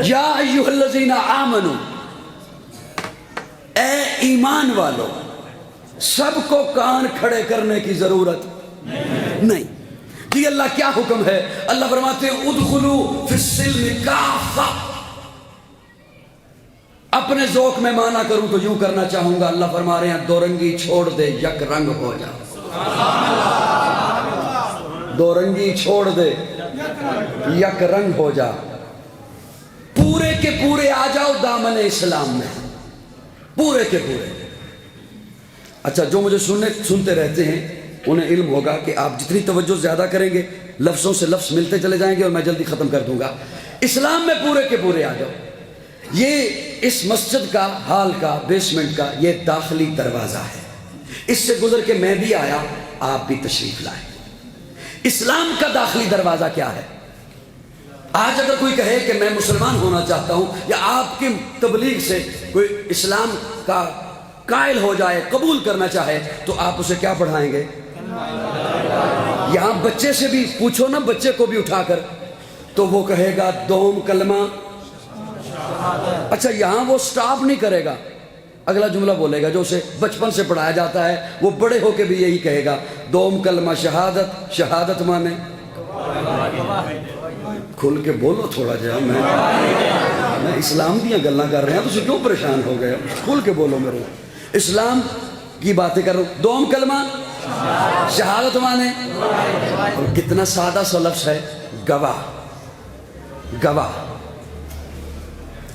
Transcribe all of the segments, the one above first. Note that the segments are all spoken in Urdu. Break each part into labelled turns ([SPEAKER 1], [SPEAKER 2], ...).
[SPEAKER 1] یا ایھا آمنو، اے ایمان والو، سب کو کان کھڑے کرنے کی ضرورت نہیں۔ جی اللہ کیا حکم ہے؟ اللہ فرماتے ہیں ادخلوا فی السلم کافہ۔ اپنے ذوق میں مانا کروں تو یوں کرنا چاہوں گا، اللہ فرما رہے ہیں دو رنگی چھوڑ دے یک رنگ ہو جا۔ دو رنگی چھوڑ دے یک رنگ ہو جا، پورے کے پورے آ جاؤ دامن اسلام میں، پورے کے پورے۔ اچھا، جو مجھے سنتے رہتے ہیں انہیں علم ہوگا کہ آپ جتنی توجہ زیادہ کریں گے لفظوں سے لفظ ملتے چلے جائیں گے اور میں جلدی ختم کر دوں گا۔ اسلام میں پورے کے پورے آ جاؤ۔ یہ اس مسجد کا، ہال کا، بیسمنٹ کا یہ داخلی دروازہ ہے، اس سے گزر کے میں بھی آیا، آپ بھی تشریف لائیں۔ اسلام کا داخلی دروازہ کیا ہے؟ آج اگر کوئی کہے کہ میں مسلمان ہونا چاہتا ہوں، یا آپ کی تبلیغ سے کوئی اسلام کا قائل ہو جائے، قبول کرنا چاہے، تو آپ اسے کیا پڑھائیں گے؟ یہاں بچے سے بھی پوچھو نا، بچے کو بھی اٹھا کر، تو وہ کہے گا دوم کلمہ۔ اچھا، یہاں وہ سٹاپ نہیں کرے گا، اگلا جملہ بولے گا جو اسے بچپن سے پڑھایا جاتا ہے، وہ بڑے ہو کے بھی یہی کہے گا، دوم کلمہ شہادت۔ شہادت مانے کھل کے بولو تھوڑا جہاں، میں اسلام دیا گلاں کر رہے ہیں تو کیوں پریشان ہو گئے؟ کھل کے بولو میرے، اسلام کی باتیں کر رہا ہوں۔ دوم کلمہ شہادت مانے، اور کتنا سادہ سا لفظ ہے، گواہ۔ گواہ،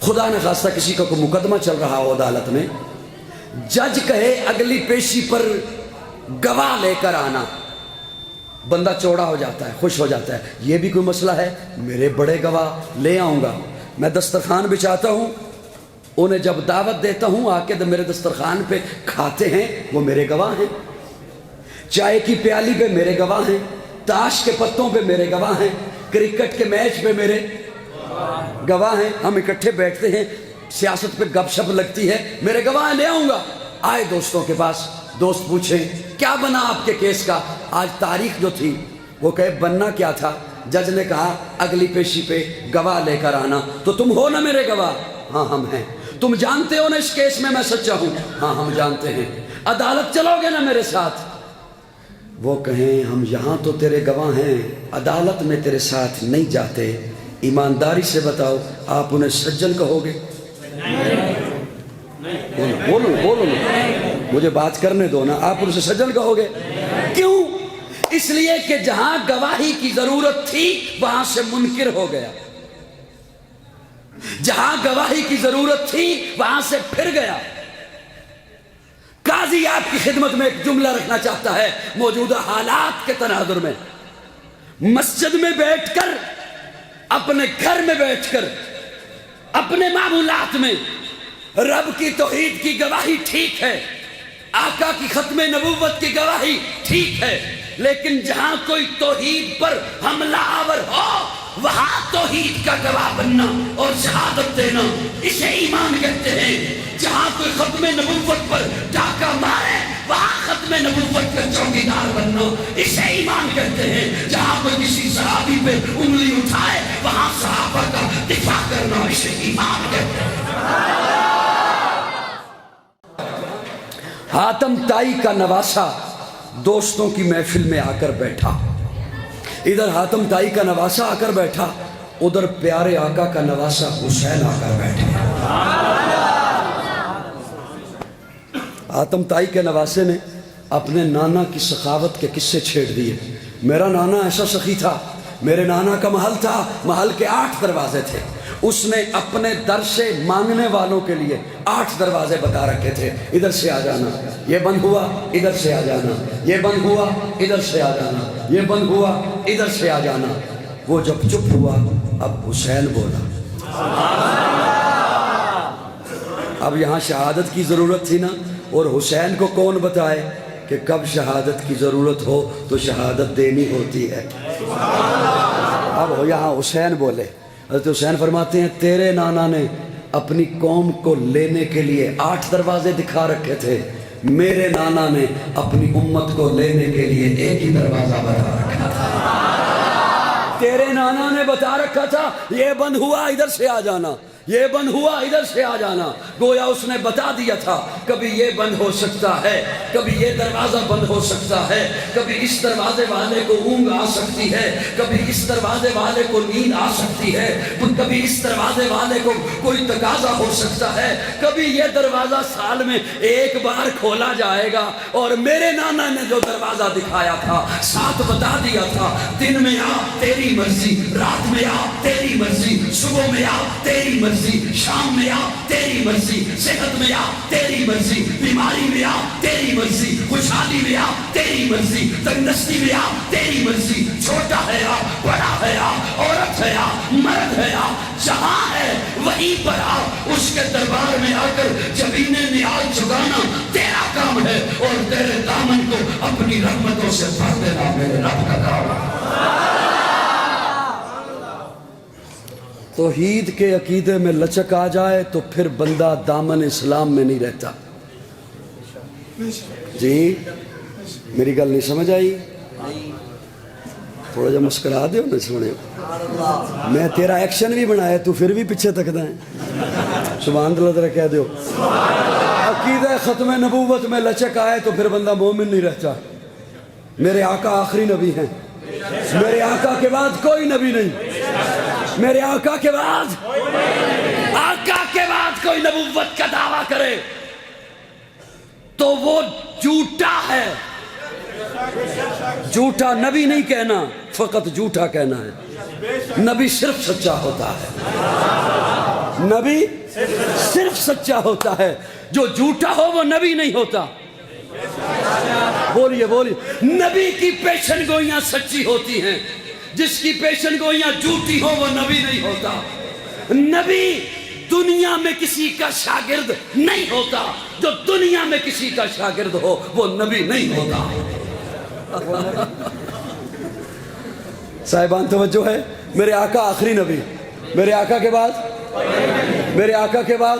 [SPEAKER 1] خدا نہ خواستہ کسی کا کوئی مقدمہ چل رہا ہو عدالت میں، جج کہے اگلی پیشی پر گواہ لے کر آنا، بندہ چوڑا ہو جاتا ہے، خوش ہو جاتا ہے، یہ بھی کوئی مسئلہ ہے، میرے بڑے گواہ لے آؤں گا۔ میں دسترخوان بچھاتا ہوں، انہیں جب دعوت دیتا ہوں آ کے میرے دسترخوان پہ کھاتے ہیں، وہ میرے گواہ ہیں۔ چائے کی پیالی پہ میرے گواہ ہیں، تاش کے پتوں پہ میرے گواہ ہیں، کرکٹ کے میچ پہ میرے گواہ ہیں، ہم اکٹھے بیٹھتے ہیں، سیاست پہ گپ شپ لگتی ہے، میرے گواہ لے آؤں گا۔ آئے دوستوں کے پاس، دوست پوچھیں کیا بنا آپ کے کیس کا؟ آج تاریخ جو تھی وہ کہے بننا کیا تھا؟ جج نے کہا اگلی پیشی پہ گواہ لے کر آنا۔ تو تم ہو نا میرے گواہ؟ ہاں ہم ہیں۔ تم جانتے ہو نا اس کیس میں میں سچا ہوں؟ ہاں ہم جانتے ہیں۔ عدالت چلو گے نا میرے ساتھ؟ وہ کہیں ہم یہاں تو تیرے گواہ ہیں، عدالت میں تیرے ساتھ نہیں جاتے۔ ایمانداری سے بتاؤ، آپ انہیں سجن کہو گے؟ بولو مجھے بات کرنے دو نا، آپ ان سے سجن کہو گے؟ کیوں؟ اس لیے کہ جہاں گواہی کی ضرورت تھی وہاں سے منکر ہو گیا، جہاں گواہی کی ضرورت تھی وہاں سے پھر گیا۔ قاضی آپ کی خدمت میں ایک جملہ رکھنا چاہتا ہے، موجودہ حالات کے تناظر میں، مسجد میں بیٹھ کر، اپنے گھر میں بیٹھ کر، اپنے معمولات میں رب کی توحید کی گواہی ٹھیک ہے، آقا کی ختم نبوت کی گواہی ٹھیک ہے، لیکن جہاں کوئی توحید پر حملہ آور ہو وہاں توحید کا گواہ بننا اور شہادت دینا، اسے ایمان کہتے ہیں۔ جہاں کوئی ختم نبوت پر ڈاکہ مارے وہاں ختم نبوت کا چوکیدار بننا، اسے ایمان کہتے ہیں۔ جہاں کوئی کسی صحابی پہ انگلی اٹھائے وہاں صحابہ کا دفاع کرنا، اسے ایمان کہتے ہیں۔ حاتم طائی کا نواسہ دوستوں کی محفل میں آ کر بیٹھا، ادھر حاتم طائی کا نواسہ آ کر بیٹھا، ادھر پیارے آقا کا نواسہ حسین آ کر بیٹھے۔ حاتم طائی کے نواسے نے اپنے نانا کی سخاوت کے قصے چھیڑ دیے۔ میرا نانا ایسا سخی تھا، میرے نانا کا محل تھا، محل کے 8 دروازے تھے، اس نے اپنے در سے مانگنے والوں کے لیے 8 دروازے بتا رکھے تھے، ادھر سے آ جانا، یہ بند ہوا ادھر سے آ جانا، یہ بند ہوا ادھر سے آ جانا، یہ بند ہوا ادھر سے آ جانا۔ وہ جب چپ ہوا اب حسین بولا۔ اب یہاں شہادت کی ضرورت تھی نا، اور حسین کو کون بتائے کہ کب شہادت کی ضرورت ہو تو شہادت دینی ہوتی ہے۔ اب یہاں حسین بولے۔ حضرت حسین فرماتے ہیں تیرے نانا نے اپنی قوم کو لینے کے لیے 8 دروازے دکھا رکھے تھے، میرے نانا نے اپنی امت کو لینے کے لیے ایک ہی دروازہ بتا رکھا تھا۔ تیرے نانا نے بتا رکھا تھا یہ بند ہوا ادھر سے آ جانا، یہ بند ہوا ادھر سے آ جانا، گویا اس نے بتا دیا تھا کبھی یہ بند ہو سکتا ہے، کبھی یہ دروازہ بند ہو سکتا ہے، کبھی اس دروازے والے کو اونگ آ سکتی ہے، کبھی اس دروازے والے کو نیند آ سکتی ہے، کبھی اس دروازے والے کو کوئی تقاضا ہو سکتا ہے، کبھی یہ دروازہ سال میں ایک بار کھولا جائے گا۔ اور میرے نانا نے جو دروازہ دکھایا تھا، ساتھ بتا دیا تھا دن میں آ تیری مرضی، رات میں آ تیری مرضی، صبح میں آ تیری مرضی، شام میں آ تیری مرضی، صحت میں آ تیری مرضی، بیماری میں آ تیری مرضی، خوشحالی میں آ تیری مرضی، تندرستی میں آ تیری مرضی، چھوٹا ہے آ بڑا ہے آ عورت ہے آ مرد ہے آ، جہاں ہے وہیں پر آ، اس کے دربار میں آ کر جبینے نیاز جھکانا تیرا کام ہے، اور تیرے دامن کو اپنی رحمتوں سے بھر دینا میرے رب کا کام ہے۔ توحید کے عقیدے میں لچک آ جائے تو پھر بندہ دامن اسلام میں نہیں رہتا۔ جی میری گل نہیں سمجھ آئی؟ تھوڑا جا مسکرا دے میں سنے، میں تیرا ایکشن بھی بنایا تو پھر بھی پیچھے تکدا ہے۔ سبحان اللہ ذرا کہہ دیو۔ عقیدہ ختم نبوت میں لچک آئے تو پھر بندہ مومن نہیں رہتا۔ میرے آقا آخری نبی ہیں، میرے آقا کے بعد کوئی نبی نہیں، میرے آقا کے بعد کوئی نبوت کا دعویٰ کرے تو وہ جھوٹا ہے۔ جھوٹا نبی نہیں کہنا، فقط جھوٹا کہنا ہے۔ نبی صرف سچا ہوتا ہے، نبی صرف سچا ہوتا ہے، جو جھوٹا ہو وہ نبی نہیں ہوتا۔ بولیے بولیے، نبی کی پیشن گوئیاں سچی ہوتی ہیں، جس کی پیشن گوئیاں جھوٹی ہو وہ نبی نہیں ہوتا۔ نبی دنیا میں کسی کا شاگرد نہیں ہوتا، جو دنیا میں کسی کا شاگرد ہو وہ نبی نہیں ہوتا۔ صاحبان توجہ ہے، میرے آقا آخری نبی، میرے آقا کے بعد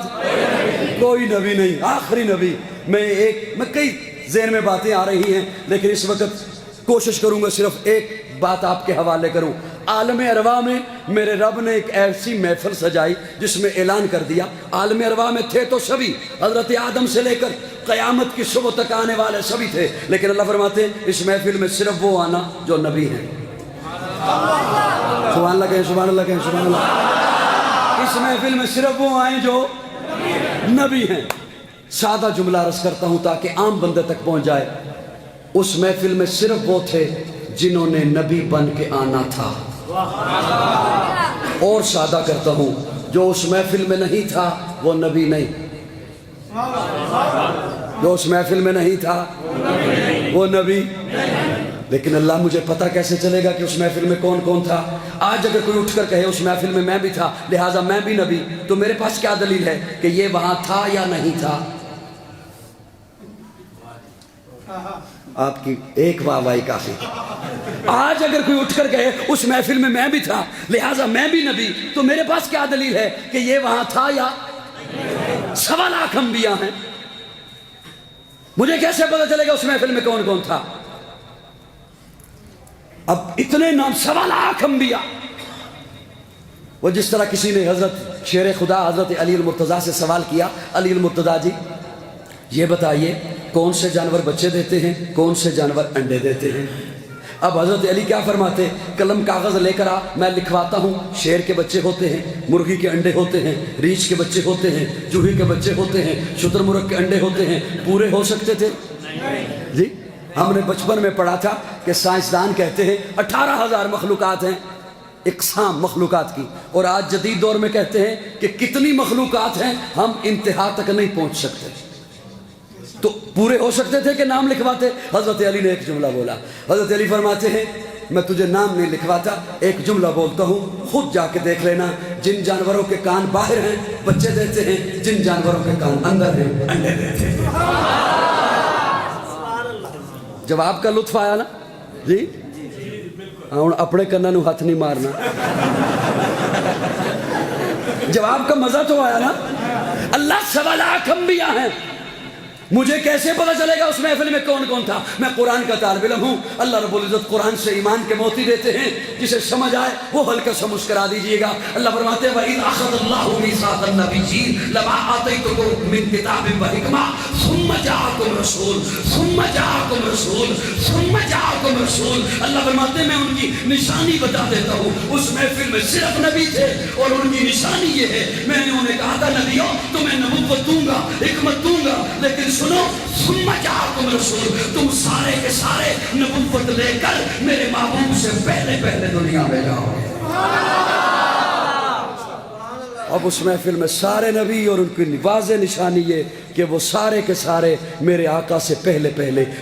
[SPEAKER 1] کوئی نبی نہیں، آخری نبی۔ میں کئی ذہن میں باتیں آ رہی ہیں، لیکن اس وقت کوشش کروں گا صرف ایک بات آپ کے حوالے کروں۔ عالم ارواح میں میرے رب نے ایک ایسی محفل سجائی جس میں اعلان کر دیا، عالم ارواح میں تھے تو سبھی، حضرت آدم سے لے کر قیامت کی صبح تک آنے والے سبھی تھے، لیکن اللہ فرماتے ہیں اس محفل میں صرف وہ آنا جو نبی ہیں۔ سبحان اللہ کہیں، سبحان اللہ کہیں، سبحان اللہ۔ اس محفل میں صرف وہ آئیں جو نبی ہیں۔ سادہ جملہ عرض کرتا ہوں تاکہ عام بندے تک پہنچ جائے۔ اس محفل میں صرف وہ تھے جنہوں نے نبی بن کے آنا تھا۔ اور سادہ کرتا ہوں، جو اس محفل میں نہیں تھا وہ نبی نہیں، جو اس محفل میں نہیں تھا وہ نبی۔ لیکن اللہ مجھے پتہ کیسے چلے گا کہ اس محفل میں کون کون تھا؟ آج اگر کوئی اٹھ کر کہے اس محفل میں بھی تھا لہٰذا میں بھی نبی، تو میرے پاس کیا دلیل ہے کہ یہ وہاں تھا یا نہیں تھا؟ آپ کی ایک واہ واہی کافی۔ آج اگر کوئی اٹھ کر کہے اس محفل میں بھی تھا لہٰذا میں بھی نبی، تو میرے پاس کیا دلیل ہے کہ یہ وہاں تھا یا 1.25 لاکھ انبیاء ہیں، مجھے کیسے پتہ چلے گا اس محفل میں کون کون تھا؟ اب اتنے نام 1.25 لاکھ انبیاء، وہ جس طرح کسی نے حضرت شیر خدا حضرت علی المرتضیٰ سے سوال کیا، علی المرتضیٰ جی یہ بتائیے کون سے جانور بچے دیتے ہیں، کون سے جانور انڈے دیتے ہیں؟ اب حضرت علی کیا فرماتے؟ قلم کاغذ لے کر آ، میں لکھواتا ہوں۔ شیر کے بچے ہوتے ہیں، مرغی کے انڈے ہوتے ہیں، ریچھ کے بچے ہوتے ہیں، چوہے کے بچے ہوتے ہیں، شتر مرغ کے انڈے ہوتے ہیں۔ پورے ہو سکتے تھے؟ جی ہم نے بچپن میں پڑھا تھا کہ سائنسدان کہتے ہیں 18,000 مخلوقات ہیں، اقسام مخلوقات کی، اور آج جدید دور میں کہتے ہیں کہ کتنی مخلوقات ہیں ہم انتہا تک نہیں پہنچ سکتے۔ تو پورے ہو سکتے تھے کہ نام لکھواتے؟ حضرت علی نے ایک جملہ بولا، حضرت علی فرماتے ہیں میں تجھے نام نہیں لکھواتا، ایک جملہ بولتا ہوں، خود جا کے دیکھ لینا، جن جانوروں کے کان باہر ہیں بچے دیتے ہیں، جن جانوروں کے کان اندر ہیں انڈے دیتے ہیں۔ جواب کا لطف آیا نا جی؟ ہاں اپنے کناں نو ہاتھ نہیں مارنا، جواب کا مزہ تو آیا نا۔ اللہ 1.25 لاکھ انبیاء ہیں، مجھے کیسے پتہ چلے گا اس محفل میں کون کون تھا؟ میں قرآن کا طالب علم ہوں. اللہ رب العزت قرآن سے ایمان کے موتی دیتے ہیں، جسے سمجھ آئے وہ ہلکا سا مسکرا دیجئے گا. اللہ فرماتے ہیں وَإِذْ أَخَذَ اللَّهُ مِيثَاقَ النَّبِيِّينَ لَمَا آتَيْتُكُم مِّن كِتَابٍ وَحِكْمَةٍ ثُمَّ جَاءَكُمْ رَسُولٌ. اللہ فرماتے ہیں میں ان کی نشانی بتا دیتا ہوں. اس محفل میں صرف نبی تھے اور ان کی نشانی یہ ہے، میں نے انہیں کہا تھا نبیوں تمہیں نبوت دوں گا، حکمت دوں گا، لیکن سنو ثم جاءکم رسول، تم سارے کے سارے نبوت لے کر میرے محبوب سے پہلے دنیا میں جاؤ. اب اس محفل میں سارے نبی اور ان کی واضح نشانی یہ کہ وہ سارے کے سارے میرے آقا سے پہلے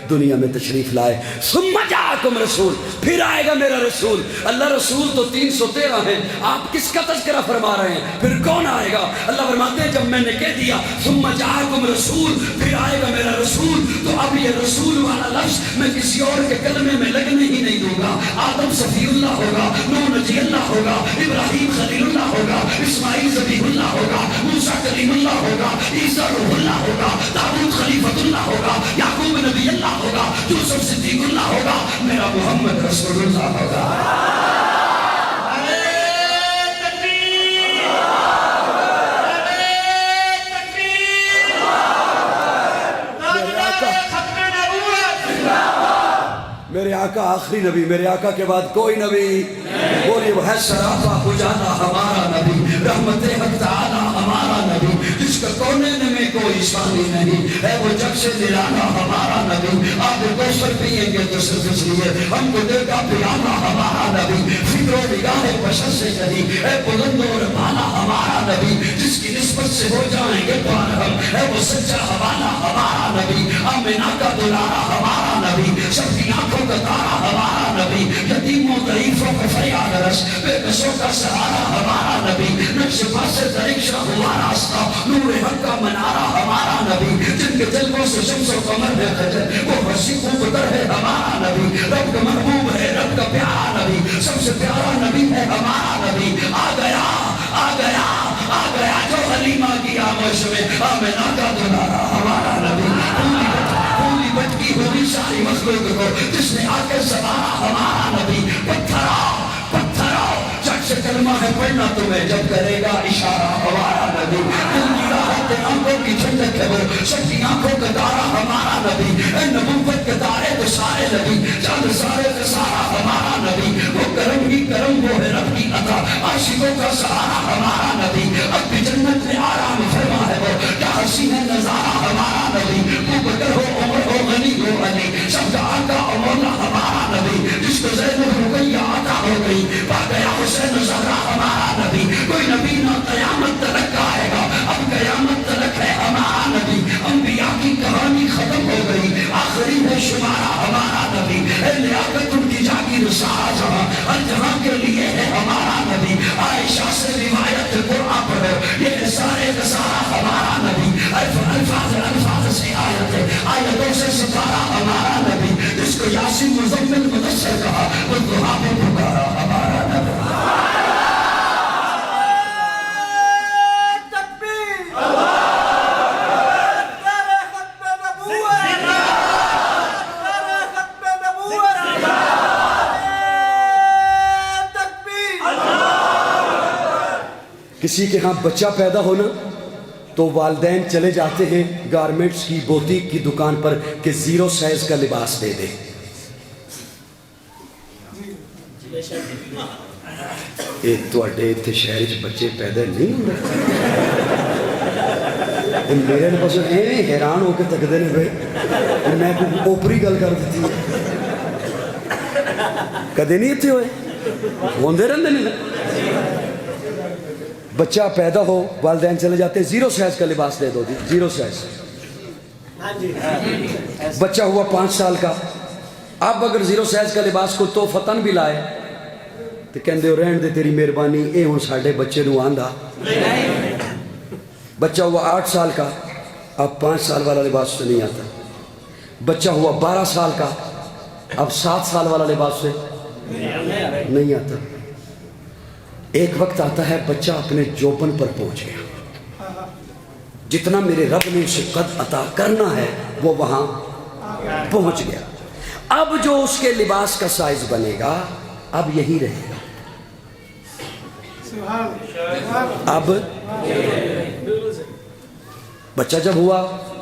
[SPEAKER 1] دنیا میں تشریف لائے. ثم جاءکم رسول، پھر آئے گا میرا رسول. اللہ رسول تو 313 ہیں، آپ کس کا تذکرہ فرما رہے ہیں؟ پھر کون آئے گا؟ اللہ فرماتے ہیں جب میں نے کہہ دیا ثم جاءکم رسول، پھر آئے گا میرا رسول، تو اب یہ رسول والا لفظ میں کسی اور کے کلمے میں لگنے ہی نہیں دوں گا. آدم صفی اللہ ہوگا، نوح نجی اللہ ہوگا، ابراہیم خلیل اللہ ہوگا، اسماعیل ذبیح اللہ ہوگا، موسیٰ کلیم اللہ ہوگا، عیسیٰ روح اللہ ہوگا، داؤد خلیفۃ اللہ ہوگا، یعقوب نبی اللہ ہوگا، یوسف صدیق اللہ ہوگا، میرا محمد رسول اللہ ہوگا. میرے آقا آخری نبی، میرے آقا کے بعد کوئی نبی. بولیے وہ ہے سراپا اجالا ہمارا نبی، رحمت حق تعالی ہمارا نبی، جس کا کونے میں کوئی ثانی نہیں ہے، وہ جگ سے نرالا ہمارا نبی. آپ کوثر پیئیں گے تو صرف اس لیے ہم کو دے گا پیالا ہمارا نبی. فکر و نگاہ بشر سے کہیں ہے بلند اور بالا ہمارا نبی، جس کی نسبت سے ہو جائیں گے پار ہم، ہے وہ سچا حوالہ ہمارا نبی. آمنہ کا دلارا ہمارا نبی، سب کی آنکھوں کا تارا ہمارا نبی، یتیموں ضعیفوں کا فریاد رس، بے کسوں کا سہارا ہمارا نبی. نقش پاس درکشہ ہوا راستہ، نور حق کا منارہ ہمارا نبی، جن کے جلووں سے شمس و قمر میں خجل، وہ حسی خوبتر ہے ہمارا نبی. رب کا محبوب ہے، رب کا پیارا نبی، سب سے پیارا نبی ہے ہمارا نبی. آ گیا جو حلیمہ کی آغوش میں، آمنہ کا دلارا ہمارا نبی. پوری بچکی ہوئی ساری مخلوق کو جس نے آ کر سوارا ہمارا نبی. پتھراؤ جگ سے کلمہ ہے پڑھنا تمہیں جب کرے گا اشارہ ہمارا نبی. دل کی راحت آنکھوں کی ٹھنڈک ہے وہ، سب کی آنکھوں کا تارا ہمارا نبی. اے نبوت کے تارے تو سارے نبی، چاند سارے کا سارا ہمارا نبی. وہ کرم ہی کرم، وہ ہے رب کی عطا، عاشقوں کا سہارا ہمارا نبی. اب بھی جنت میں آرام فرما ہے وہ، کیا حسین ہے نظارہ ہمارا نبی. تو بکر ہو عمر ہو غنی ہو علی، سب کا آقا و مولا ہمارا نبی. جس کو زینب رقیہ عطا ہو گئی، پا گیا حسین زہرا ہمارا نبی. کوئی نبی نہ قیامت تلک آئے گا، اب قیامت تلک ہے ہمارا نبی. انبیاء کی کہانی ختم ہو گئی، آخری ہے شمارہ ہمارا نبی. اے لیاقت ان کی جاگیر سارا جہاں، ہر جہاں کے لیے ہے ہمارا نبی. عائشہ سے روایت قرآن پڑھو، یہ سارے کا سارا ہمارا نبی. الفاظ سے آیتوں سے ستارہ ہمارا نبی. جس کو یاسین مزمل مدثر کہا، وہ دعا میں پکارا ہمارا نبی. کسی کے ہاں بچہ پیدا ہونا تو والدین چلے جاتے ہیں گارمنٹس کی بوتیک کی دکان پر کہ 0 سائز کا لباس دے دے. شہر بچے پیدا نہیں ہو رہے، میرے پاس حیران ہو کے تکتے ہیں بھائی میں اوپری گل کر دیتی کدے نہیں اتنے ہوئے ہوندے رہندے نہیں. بچہ پیدا ہو والدین چلے جاتے ہیں 0 سائز کا لباس دے دو جی، 0 سائز. بچہ ہوا 5 سال کا، اب اگر 0 سائز کا لباس کو تو فتن بھی لائے تو کہندے ہو رہن دے تیری مہربانی، اے ہن ساڈے بچے نو آندا. بچہ ہوا 8 سال کا، اب 5 سال والا لباس تو نہیں آتا. بچہ ہوا 12 سال کا، اب 7 سال والا لباس سے نہیں آتا. ایک وقت آتا ہے بچہ اپنے جوبن پر پہنچ گیا، جتنا میرے رب نے اسے قد عطا کرنا ہے وہ وہاں پہنچ گیا. اب جو اس کے لباس کا سائز بنے گا اب یہی رہے گا. اب بچہ جب ہوا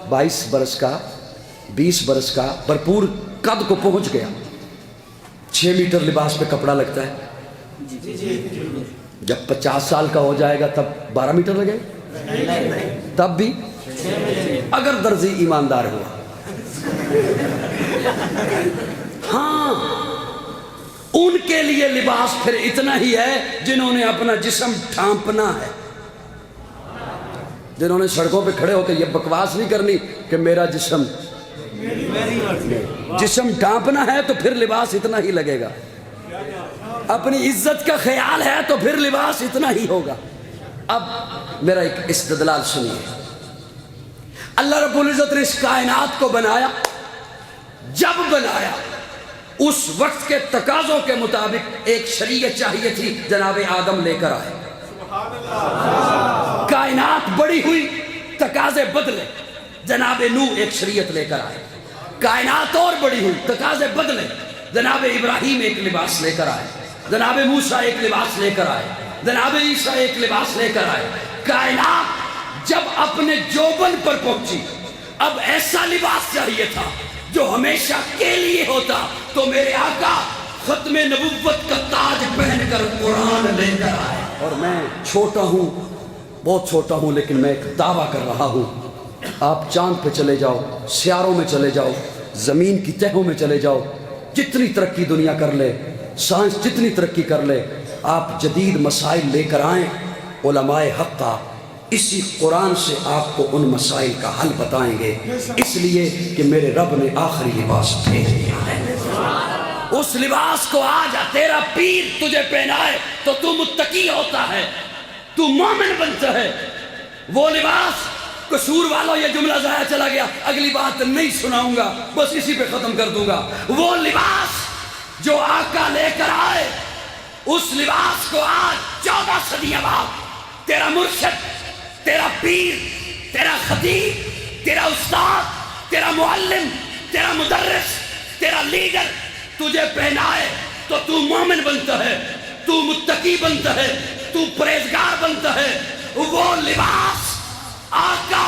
[SPEAKER 1] 22 برس کا 20 برس کا بھرپور قد کو پہنچ گیا, 6 میٹر لباس پہ کپڑا لگتا ہے. جب 50 سال کا ہو جائے گا تب 12 میٹر لگے, تب بھی اگر درزی ایماندار ہوا. ہاں ان کے لیے لباس پھر اتنا ہی ہے جنہوں نے اپنا جسم ڈھانپنا ہے, جنہوں نے سڑکوں پہ کھڑے ہو کے یہ بکواس نہیں کرنی کہ میرا جسم ڈھانپنا ہے تو پھر لباس اتنا ہی لگے گا. اپنی عزت کا خیال ہے تو پھر لباس اتنا ہی ہوگا. اب میرا ایک استدلال سنیے. اللہ رب العزت نے اس کائنات کو بنایا, جب بنایا اس وقت کے تقاضوں کے مطابق ایک شریعت چاہیے تھی, جناب آدم لے کر آئے. کائنات بڑی ہوئی, تقاضے بدلے, جناب نوح ایک شریعت لے کر آئے. کائنات اور بڑی ہوئی, تقاضے بدلے, جناب ابراہیم ایک لباس لے کر آئے. جناب موسیٰ ایک لباس لے کر آئے. جناب عیسیٰ ایک لباس لے کر آئے. کائنات جب اپنے جوبن پر پہنچی اب ایسا لباس چاہیے تھا جو ہمیشہ کے لیے ہوتا, تو میرے آقا ختم نبوت کا تاج پہن کر قرآن لے کر آئے. اور میں چھوٹا ہوں, بہت چھوٹا ہوں, لیکن میں ایک دعویٰ کر رہا ہوں. آپ چاند پہ چلے جاؤ, سیاروں میں چلے جاؤ, زمین کی تہوں میں چلے جاؤ, جتنی ترقی دنیا کر لے, سائنس جتنی ترقی کر لے, آپ جدید مسائل لے کر آئیں, علماء حق کا اسی قرآن سے آپ کو ان مسائل کا حل بتائیں گے, اس لیے کہ میرے رب نے آخری لباس بھیج دیا ہے. اس لباس کو آج تیرا پیر تجھے پہنائے تو تو متقی ہوتا ہے, تو مومن بنتا ہے. وہ لباس, قصور والوں یہ جملہ ضائع چلا گیا, اگلی بات نہیں سناؤں گا, بس اسی پہ ختم کر دوں گا. وہ لباس جو آقا لے کر آئے, اس لباس کو آج 14 صدیاں بعد تیرا مرشد, تیرا پیر, تیرا خطیب, تیرا استاد, تیرا معلم, تیرا مدرس, تیرا لیڈر تجھے پہنائے تو تو مومن بنتا ہے, تو متقی بنتا ہے, تو پرہیزگار بنتا ہے. وہ لباس آقا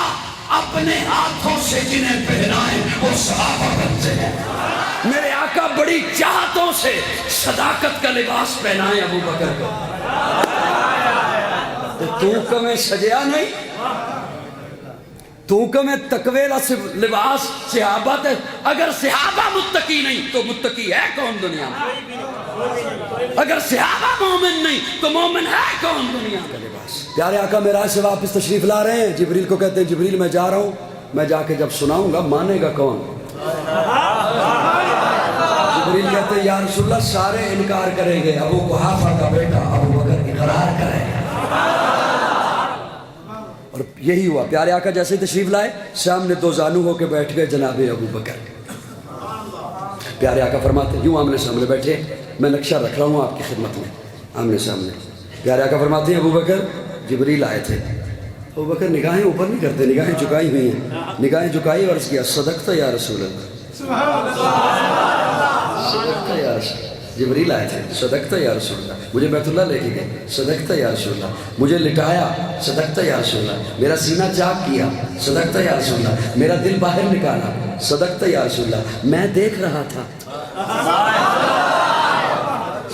[SPEAKER 1] اپنے ہاتھوں سے جنہیں پہنائے وہ صحابہ بنتے ہیں. میرے آقا بڑی چاہتوں سے صداقت کا لباس پہنائے ابو بکر کو. تو کمیں سجیا نہیں, تو کمیں تقویلا لباس صحابہ تے. اگر صحابہ متقی نہیں تو متقی ہے کون دنیا میں؟ اگر صحابہ مومن نہیں تو مومن ہے کون دنیا کا لباس؟ پیارے آقا معراج سے واپس تشریف لا رہے ہیں. جبریل کو کہتے ہیں جبریل میں جا رہا ہوں, میں جا کے جب سناؤں گا مانے گا کون؟ جبریل کہتے ہیں یا رسول اللہ سارے انکار کریں گے, ابو قحافہ کا بیٹا ابو بکر اقرار کرے گا. اور یہی ہوا. پیارے آقا جیسے ہی تشریف لائے سامنے 2 زانو ہو کے بیٹھ گئے جناب ابو بکر. پیارے آقا فرماتے ہیں یوں آمنے سامنے بیٹھے, میں نقشہ رکھ رہا ہوں آپ کی خدمت میں, آمنے سامنے. پیارے آقا فرماتے ہیں ابو بکر جبریل آئے تھے. ابو بکر نگاہیں اوپر نہیں کرتے, نگاہیں جھکائی ہوئی ہیں, نگاہیں جھکائی اور عرض کیا صدقت یا رسول اللہ, صدقت یا رسول اللہ. جبریل آئے تھے, صدقت یا رسول اللہ. مجھے بیت اللہ لے کے گئے, صدقت یا رسول اللہ. مجھے لٹایا, صدقت یا رسول اللہ. میرا سینہ چاک کیا, صدقت یا رسول اللہ. میرا دل باہر نکالا, صدقت یا رسول اللہ. میں دیکھ رہا تھا,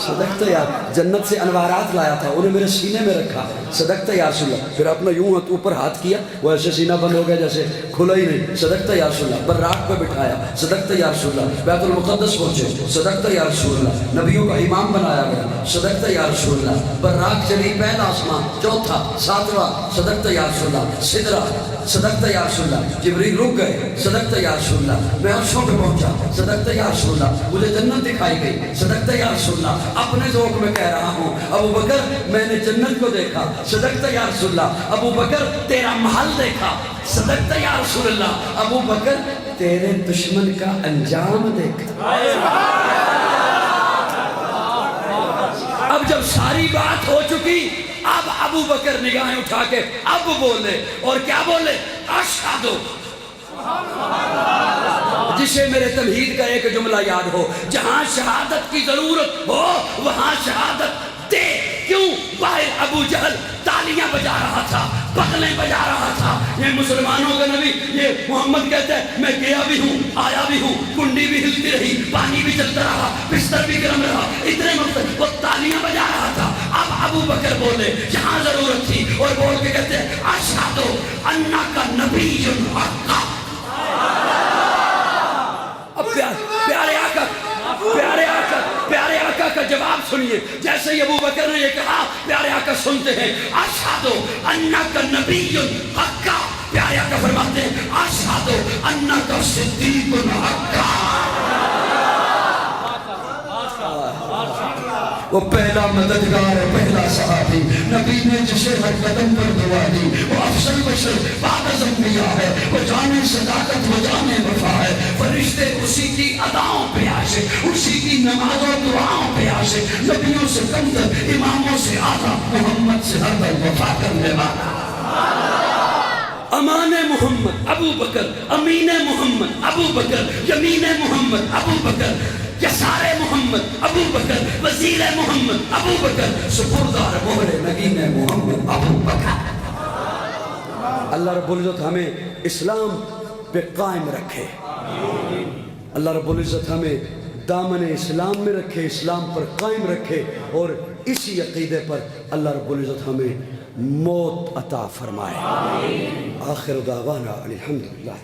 [SPEAKER 1] صدقت یا. جنت سے انوارات لایا تھا, انہیں میرے سینے میں رکھا, صدقت یا رسول اللہ. پھر اپنا یوں اوپر ہاتھ کیا, وہ ایسے سینہ بند ہو گیا جیسے کھلا ہی نہیں, صدقت یا رسول اللہ. براق پہ بٹھایا, صدقت یا رسول اللہ. بیت المقدس پہنچے, صدقت یا رسول اللہ. نبیوں کا امام بنایا گیا, صدقت یا رسول اللہ. براق چلی, پہلا آسمان, چوتھا, ساتواں, صدقت یا رسول اللہ. سدرہ, صدقت یا رسول اللہ. جبریل رک گئے, صدقت یا رسول اللہ. میں عرشوں پہ پہنچا, صدقت یا رسول اللہ. مجھے جنت دکھائی گئی, صدقت یا رسول اللہ. اپنے ذوق میں کہہ رہا ہوں ابو بکر میں نے جنت کو دیکھا, صدقت یا رسول اللہ. ابو بکر تیرا محل دیکھا, صدقت یا رسول اللہ. ابو بکر تیرے دشمن کا انجام دیکھا. اب جب ساری بات ہو چکی اب ابو بکر نگاہیں اٹھا کے اب بولے، اور کیا بولے؟ اشہدو، جسے میرے تمہید کا ایک جملہ یاد ہو، جہاں شہادت کی ضرورت ہو وہاں شہادت دے۔ کیوں؟ باہر ابو جہل تالیاں بجا رہا تھا، بغلیں بجا رہا تھا، یہ مسلمانوں کا نبی، یہ محمد کہتا ہے میں گیا بھی ہوں آیا بھی ہوں، کنڈی بھی ہلتی رہی، پانی بھی چلتا رہا، بستر بھی گرم رہا، اتنے مقصد وہ تالیاں بجا رہا تھا۔ اب ابو بکر بولے جہاں ضرورت تھی، اور بول کے کہتے ہیں اشہدو انک نبی حق۔ اب پیارے آقا کا جواب سنیے، جیسے ہی ابو بکر نے یہ کہا پیارے آقا سنتے ہیں اشہدو انک نبی حق، پیارے آقا فرماتے ہیں اشہدو انک صدیق حق۔ وہ پہلا مددگار ہے، پہلا صحابی، نبی نے جسے ہر قدم پر دعا دی، وہ افضل بشر بعد از انبیاء ہے، وہ جانے صداقت وہ جانے وفا ہے، فرشتے اسی کی اداؤں پہ آشے، اسی کی نماز و دعاؤں پہ آشے، نبیوں سے کمتر، اماموں سے آدھا، محمد سے ہر در وفا کرنے والا۔ امان محمد ابو بکر، امین محمد ابو بکر، یمین محمد ابو بکر، یسار محمد ابو بکر، وزیر محمد ابو بکر، سپردار مہر نگین محمد ابو بکر۔ اللہ رب العزت ہمیں اسلام پہ قائم رکھے، اللہ رب العزت ہمیں دامن اسلام میں رکھے، اسلام پر قائم رکھے، اور اسی عقیدے پر اللہ رب العزت ہمیں موت عطا فرمائے۔ آخر دعوانا الحمدللہ۔